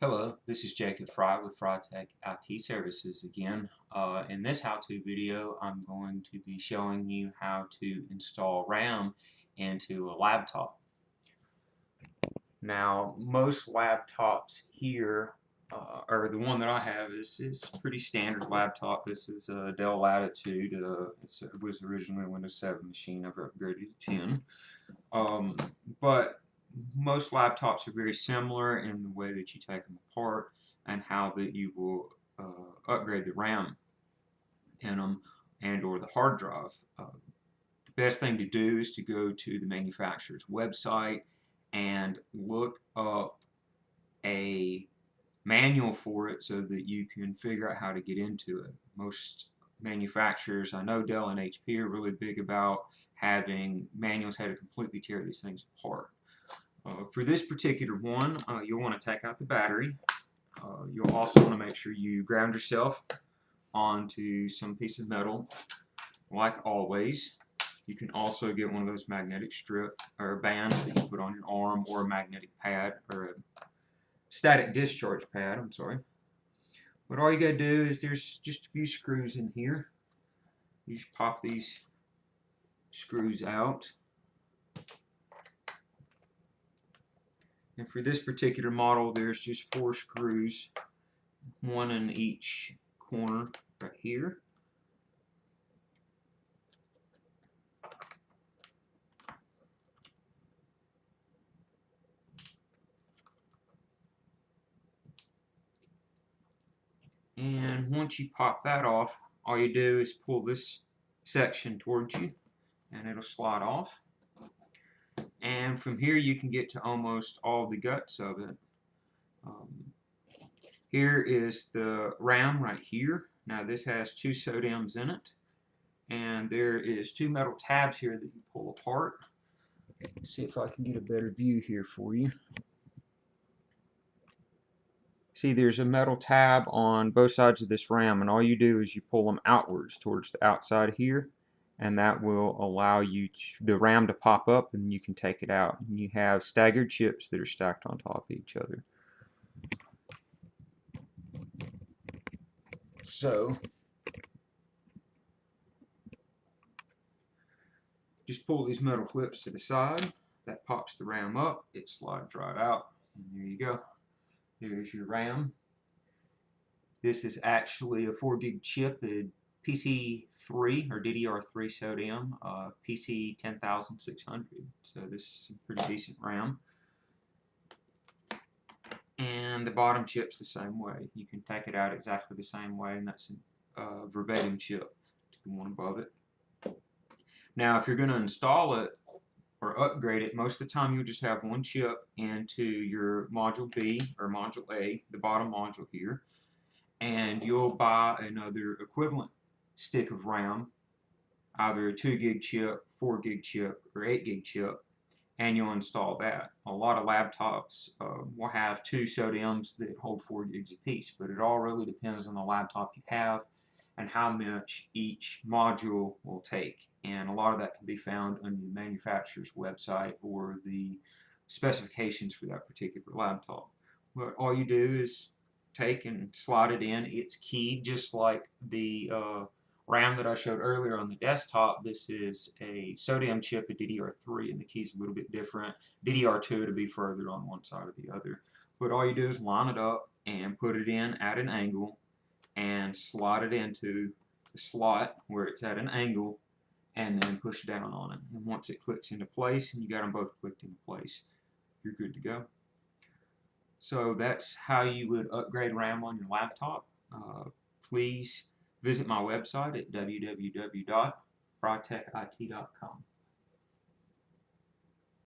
Hello, this is Jacob Fry with FryTech IT Services again. In this how-to video, I'm going to be showing you how to install RAM into a laptop. Now, most laptops here, or the one that I have is pretty standard laptop. This is a Dell Latitude. It was originally a Windows 7 machine. I've upgraded to 10. But most laptops are very similar in the way that you take them apart and how that you will upgrade the RAM in them and or the hard drive. The best thing to do is to go to the manufacturer's website and look up a manual for it so that you can figure out how to get into it. Most manufacturers, I know Dell and HP are really big about having manuals how to completely tear these things apart. For this particular one, you'll want to take out the battery. You'll also want to make sure you ground yourself onto some piece of metal, like always. You can also get one of those magnetic strip or bands that you put on your arm, or a magnetic pad, or a static discharge pad, I'm sorry. But all you gotta do is there's just a few screws in here. You just pop these screws out. And for this particular model, there's just 4 screws, one in each corner right here. And once you pop that off, all you do is pull this section towards you and it'll slide off. And from here you can get to almost all the guts of it. Here is the RAM right here. Now this has 2 SODIMMs in it, and there is 2 metal tabs here that you pull apart. Let's see if I can get a better view here for you. See, there's a metal tab on both sides of this RAM, and all you do is you pull them outwards towards the outside here, and that will allow you the RAM to pop up and you can take it out. And you have staggered chips that are stacked on top of each other. So just pull these metal clips to the side. That pops the RAM up. It slides right out, and there you go. Here's your RAM. This is actually a 4 gig chip, a PC3 or DDR3 SODIMM, PC 10600. So this is a pretty decent RAM. And the bottom chip's the same way. You can take it out exactly the same way, and that's a verbatim chip to the one above it. Now, if you're going to install it or upgrade it, most of the time you'll just have one chip into your module B or module A, the bottom module here, and you'll buy another equivalent stick of RAM, either a 2 gig chip, 4 gig chip, or 8 gig chip, and you'll install that. A lot of laptops will have 2 SODIMMs that hold 4 gigs apiece, but it all really depends on the laptop you have and how much each module will take. And a lot of that can be found on the manufacturer's website or the specifications for that particular laptop. But all you do is take and slide it in. It's keyed just like the RAM that I showed earlier on the desktop. This is a SODIMM chip, a DDR3, and the key's a little bit different. DDR2 to be further on one side or the other. But all you do is line it up and put it in at an angle and slide it into the slot where it's at an angle, and then push down on it. And once it clicks into place and you got them both clicked into place, you're good to go. So that's how you would upgrade RAM on your laptop. Please visit my website at www.frytechit.com.